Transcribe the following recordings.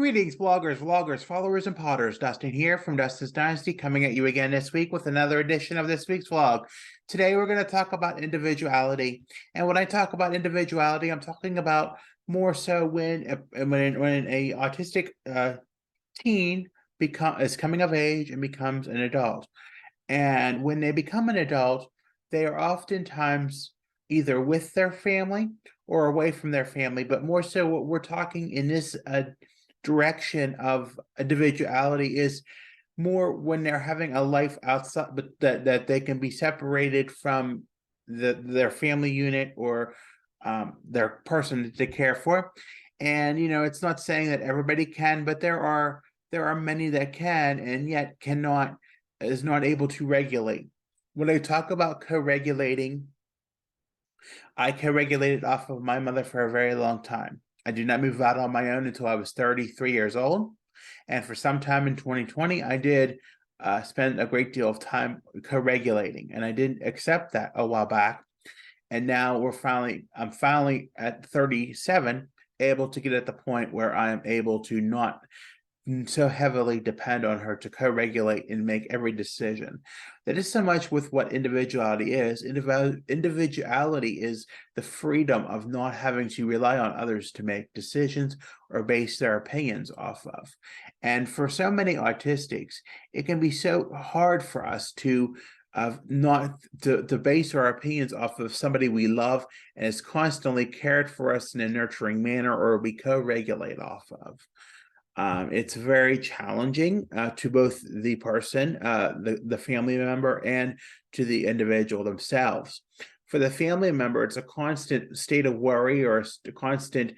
Greetings, bloggers, vloggers, followers, and potters. Dustin here from Dustin's Dynasty, coming at you again this week with another edition of this week's vlog. Today, we're going to talk about individuality. And when I talk about individuality, I'm talking about more so when a autistic teen is coming of age and becomes an adult. And when they become an adult, they are oftentimes either with their family or away from their family. But more so, what we're talking in this direction of individuality is more when they're having a life outside, but that they can be separated from their family unit or their person that they care for. And it's not saying that everybody can, but there are many that can and yet is not able to regulate. When I talk about co-regulating, I co-regulated off of my mother for a very long time. I did not move out on my own until I was 33 years old. And for some time in 2020, I did spend a great deal of time co-regulating. And I didn't accept that a while back. And now I'm finally at 37, able to get at the point where I am able to not so heavily depend on her to co-regulate and make every decision. That is so much with what individuality is. Individuality is the freedom of not having to rely on others to make decisions or base their opinions off of. And for so many autistics, it can be so hard for us to not to base our opinions off of somebody we love and is constantly cared for us in a nurturing manner, or we co-regulate off of. It's very challenging to both the person, the family member, and to the individual themselves. For the family member, it's a constant state of worry or a constant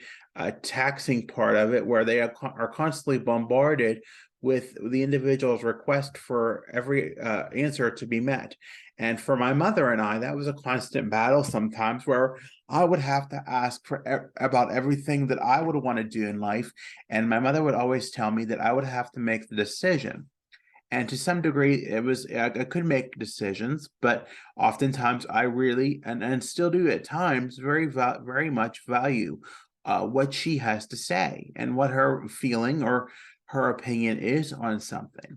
taxing part of it, where they are constantly bombarded with the individual's request for every answer to be met. And for my mother and I, that was a constant battle sometimes, where I would have to ask about everything that I would want to do in life. And my mother would always tell me that I would have to make the decision. And to some degree, I could make decisions, but oftentimes I really, and still do at times, very much value what she has to say and what her feeling or her opinion is on something.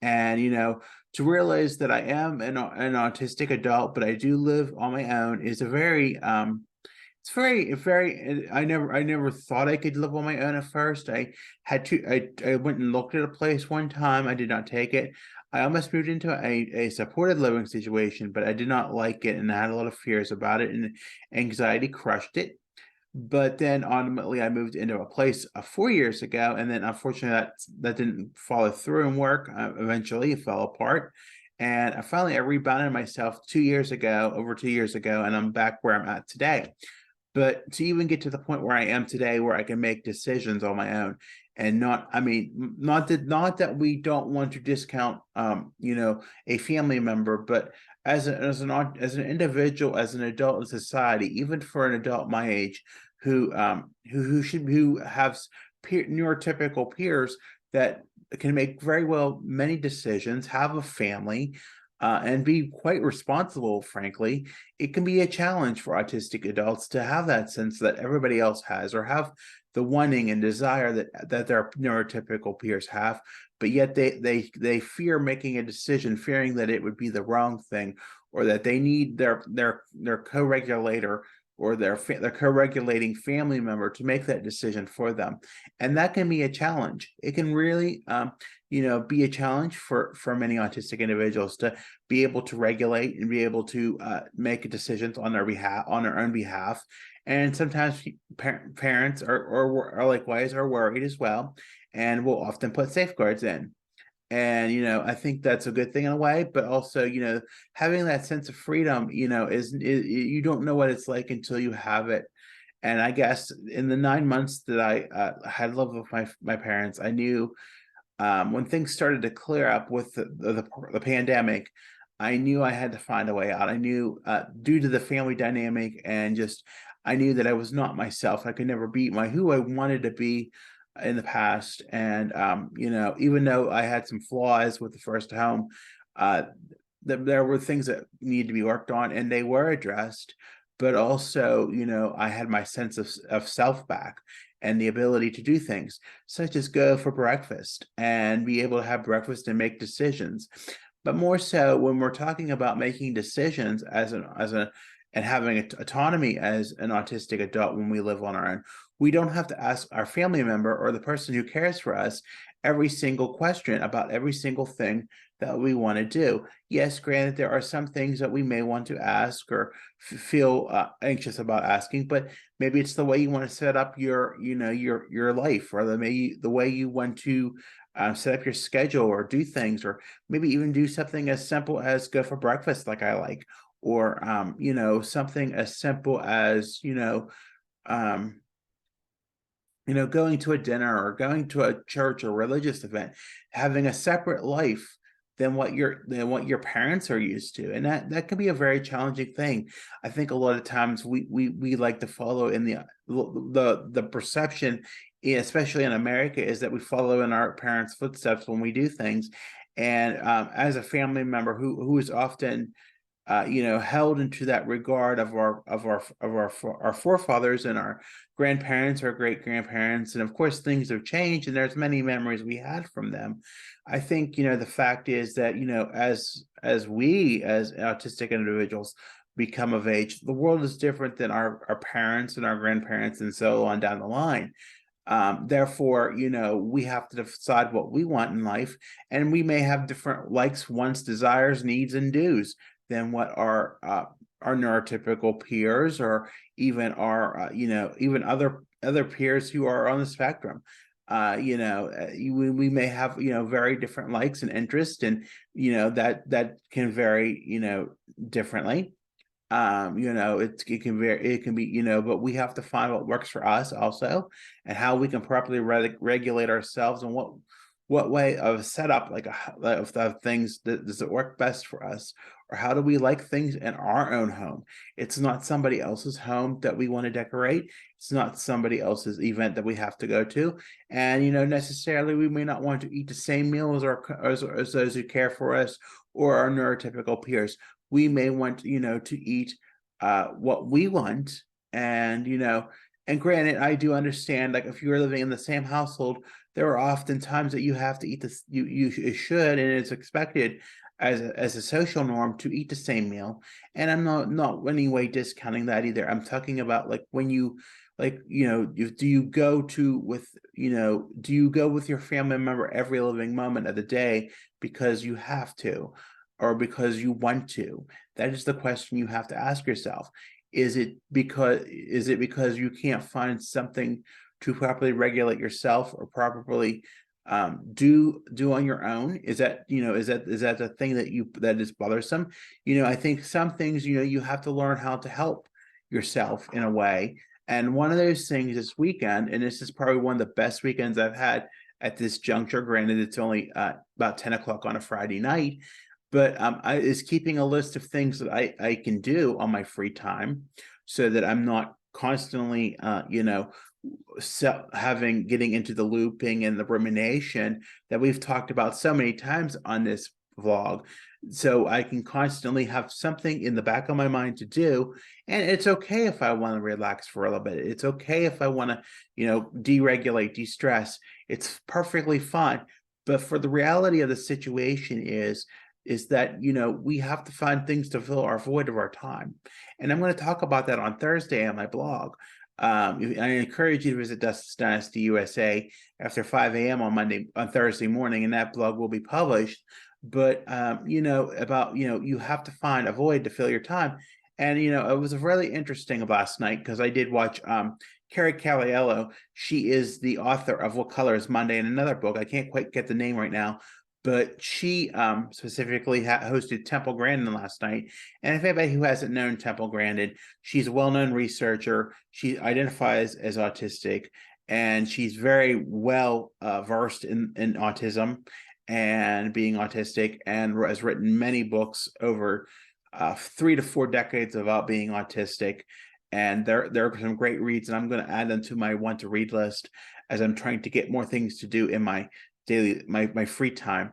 And to realize that I am an autistic adult, but I do live on my own, is a very it's very I never thought I could live on my own at first. I went and looked at a place one time. I did not take it. I almost moved into a supported living situation, but I did not like it, and I had a lot of fears about it, and anxiety crushed it. But then ultimately I moved into a place 4 years ago, and then unfortunately that didn't follow through and work. Eventually it fell apart, and I rebounded myself over 2 years ago, and I'm back where I'm at today. But to even get to the point where I am today, where I can make decisions on my own, and not that we don't want to discount a family member, but as an individual, as an adult in society, even for an adult my age who has neurotypical peers that can make very well many decisions, have a family, and be quite responsible, frankly, it can be a challenge for autistic adults to have that sense that everybody else has, or have the wanting and desire that their neurotypical peers have, but yet they fear making a decision, fearing that it would be the wrong thing, or that they need their co-regulator or their co-regulating family member to make that decision for them. And that can be a challenge. It can really be a challenge for many autistic individuals to be able to regulate and be able to make decisions on their own behalf. And sometimes parents are likewise are worried as well, and will often put safeguards in. And I think that's a good thing in a way, but also having that sense of freedom is you don't know what it's like until you have it. And I guess in the 9 months that I had lived with my parents, I knew when things started to clear up with the pandemic, I knew I had to find a way out. I knew due to the family dynamic, and just I knew that I was not myself. I could never be who I wanted to be in the past. And even though I had some flaws with the first home, there were things that needed to be worked on, and they were addressed. But also I had my sense of self back, and the ability to do things, such as go for breakfast and be able to have breakfast and make decisions. But more so when we're talking about making decisions and having autonomy as an autistic adult when we live on our own, we don't have to ask our family member or the person who cares for us every single question about every single thing that we want to do. Yes, granted, there are some things that we may want to ask or feel anxious about asking, but maybe it's the way you want to set up your life, or the way you want to set up your schedule or do things, or maybe even do something as simple as go for breakfast, like I like, or something as simple as um, going to a dinner or going to a church or religious event, having a separate life than what your parents are used to, and that can be a very challenging thing. I think a lot of times we like to follow in the perception, especially in America, is that we follow in our parents' footsteps when we do things, and as a family member who is often held into that regard of our forefathers and our grandparents or great grandparents, and of course things have changed, and there's many memories we had from them. I think the fact is that as we as autistic individuals become of age, the world is different than our parents and our grandparents and so on down the line. Therefore, we have to decide what we want in life, and we may have different likes, wants, desires, needs, and do's than what our neurotypical peers, or even our even other peers who are on the spectrum. We may have very different likes and interests, and that can vary differently. It can be, but we have to find what works for us also, and how we can properly regulate ourselves, and what way of setup, like of things that does it work best for us, or how do we like things in our own home. It's not somebody else's home that we want to decorate. It's not somebody else's event that we have to go to, and necessarily we may not want to eat the same meal as those who care for us or our neurotypical peers. We may want to eat what we want, and granted, I do understand, like, if you're living in the same household, there are often times that you have to eat this, you should, and it's expected as a social norm to eat the same meal. And I'm not in any way discounting that either. I'm talking about, like, when you, like, do you go with your family member every living moment of the day because you have to, or because you want to? That is the question you have to ask yourself. Is it because you can't find something to properly regulate yourself or properly do on your own? Is that the thing that is bothersome? I think some things you have to learn how to help yourself in a way. And one of those things this weekend, and this is probably one of the best weekends I've had at this juncture. Granted, it's only about 10 o'clock on a Friday night, but is keeping a list of things that I can do on my free time, so that I'm not constantly getting into the looping and the rumination that we've talked about so many times on this vlog. So I can constantly have something in the back of my mind to do, and it's okay if I want to relax for a little bit. It's okay if I want to deregulate, de-stress. It's perfectly fine. But for the reality of the situation is that we have to find things to fill our void of our time, and I'm going to talk about that on Thursday on my blog. I encourage you to visit Justice Dynasty USA after 5 a.m. on Thursday morning, and that blog will be published. But you have to find a void to fill your time. And it was really interesting last night, because I did watch Carrie Caliello. She is the author of What Color Is Monday, and another book. I can't quite get the name right now, but she specifically hosted Temple Grandin last night. And if anybody who hasn't known Temple Grandin, she's a well-known researcher. She identifies as autistic, and she's very well versed in autism and being autistic, and has written many books over 3 to 4 decades about being autistic. And there are some great reads, and I'm going to add them to my want to read list as I'm trying to get more things to do in my my free time,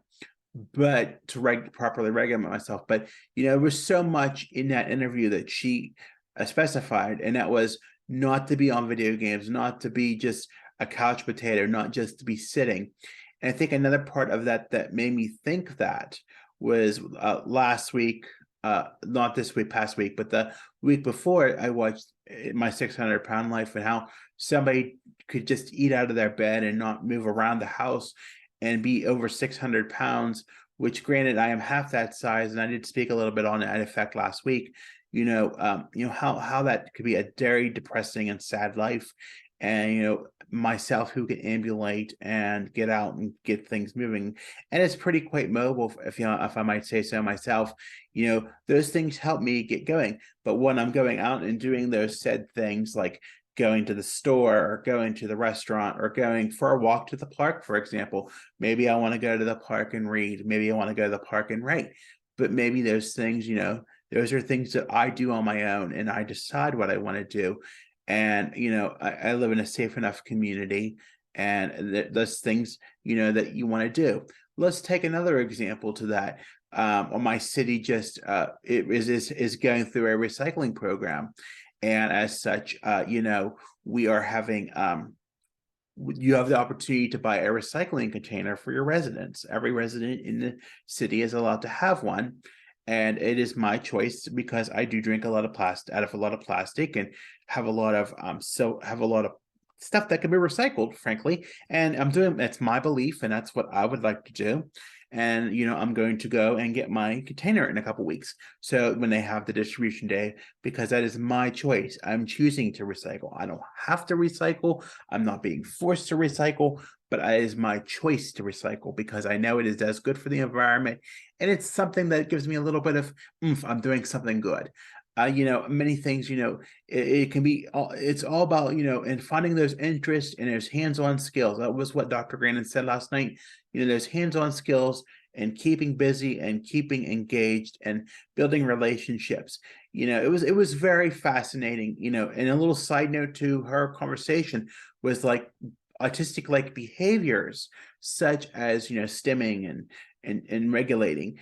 but to properly regulate myself. But there was so much in that interview that she specified, and that was not to be on video games, not to be just a couch potato, not just to be sitting. And I think another part of that that made me think that was last week, not this week, past week, but the week before, I watched My 600-Pound Life, and how somebody could just eat out of their bed and not move around the house and be over 600 pounds, which granted, I am half that size, and I did speak a little bit on that effect last week. How that could be a very depressing and sad life. And myself, who can ambulate and get out and get things moving, and it's pretty quite mobile, if I might say so myself. Those things help me get going. But when I'm going out and doing those said things, like going to the store or going to the restaurant or going for a walk to the park, for example, maybe I want to go to the park and read, maybe I want to go to the park and write. But maybe those things, those are things that I do on my own, and I decide what I want to do. And I live in a safe enough community, and those things that you want to do. Let's take another example to that. My city just is going through a recycling program, and as such, we are having you have the opportunity to buy a recycling container for your residents. Every resident in the city is allowed to have one. And it is my choice, because I do drink a lot of plastic, out of a lot of plastic, and have a lot of stuff that can be recycled, frankly. And that's my belief, and that's what I would like to do. And I'm going to go and get my container in a couple weeks, so when they have the distribution day, because that is my choice. I'm choosing to recycle. I don't have to recycle. I'm not being forced to recycle, but it is my choice to recycle, because I know it does good for the environment, and it's something that gives me a little bit of oomph. I'm doing something good. Many things, it can be it's all about, and finding those interests and those hands-on skills. That was what Dr. Grandin said last night. Those hands-on skills and keeping busy and keeping engaged and building relationships. It was very fascinating. And a little side note to her conversation was like autistic like behaviors, such as stimming and regulating.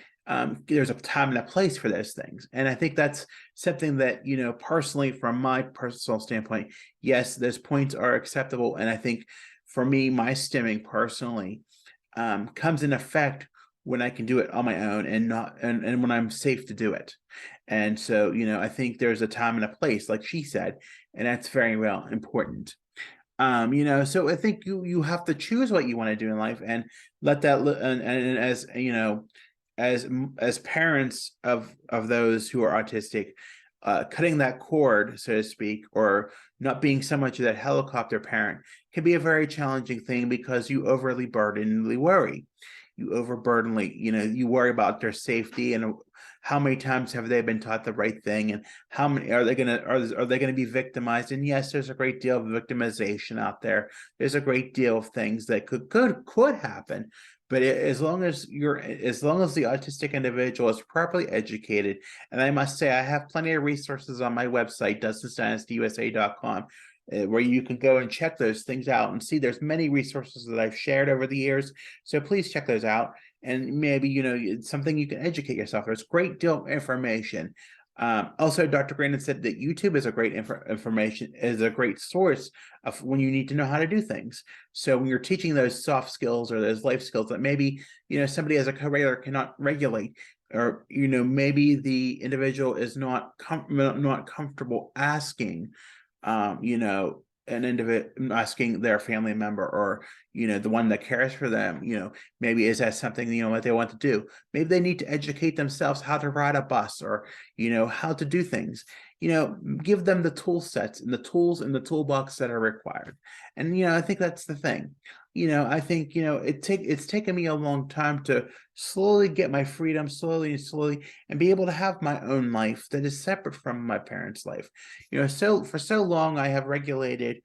There's a time and a place for those things, and I think that's something that personally, from my personal standpoint, yes, those points are acceptable. And I think for me, my stimming personally comes in effect when I can do it on my own, and not and when I'm safe to do it. And so I think there's a time and a place, like she said, and that's very well important. So I think you have to choose what you want to do in life, and let that and as as parents of those who are autistic, cutting that cord, so to speak, or not being so much of that helicopter parent, can be a very challenging thing, because you overly burdenly worry. You overburdenly, you worry about their safety, and how many times have they been taught the right thing, and how many are they gonna be victimized? And yes, there's a great deal of victimization out there. There's a great deal of things that could happen. But as long as the autistic individual is properly educated, and I must say, I have plenty of resources on my website, Dustin'sDynastyUSA.com, where you can go and check those things out and see. There's many resources that I've shared over the years, so please check those out. And maybe it's something you can educate yourself. There's a great deal of information. Also, Dr. Grandin said that YouTube is a great is a great source of when you need to know how to do things. So when you're teaching those soft skills or those life skills that maybe somebody as a co-regulator cannot regulate, or maybe the individual is not comfortable asking, an individual, asking their family member, or the one that cares for them, maybe is that something what they want to do. Maybe they need to educate themselves how to ride a bus, or how to do things. Give them the tool sets and the tools in the toolbox that are required. And I think that's the thing. I think it's taken me a long time to slowly get my freedom, slowly, and be able to have my own life that is separate from my parents' life. So for so long I have co-regulated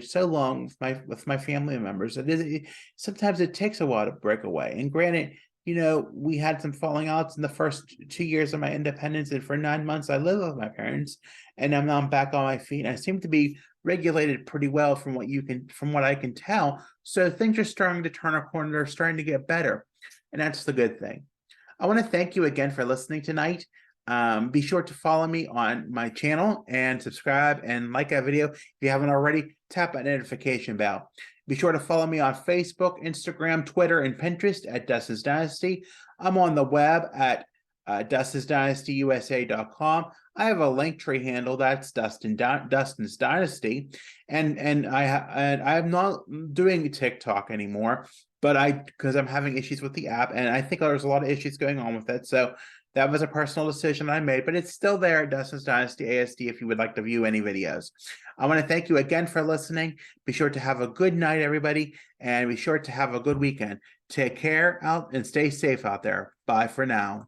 so long with my family members that sometimes it takes a while to break away. And granted, we had some falling outs in the first 2 years of my independence, and for 9 months I lived with my parents, and now I'm back on my feet. And I seem to be regulated pretty well from what I can tell. So things are starting to turn a corner. They're starting to get better, and that's the good thing. I want to thank you again for listening tonight. Be sure to follow me on my channel and subscribe and like that video. If you haven't already, tap that notification bell. Be sure to follow me on Facebook, Instagram, Twitter, and Pinterest at Dustin's Dynasty. I'm on the web at DustinsDynastyUSA.com. I have a Linktree handle that's Dustin's Dynasty, and I'm not doing TikTok anymore, but because I'm having issues with the app, and I think there's a lot of issues going on with it. So that was a personal decision I made, but it's still there at Dustin's Dynasty ASD if you would like to view any videos. I want to thank you again for listening. Be sure to have a good night, everybody, and be sure to have a good weekend. Take care out and stay safe out there. Bye for now.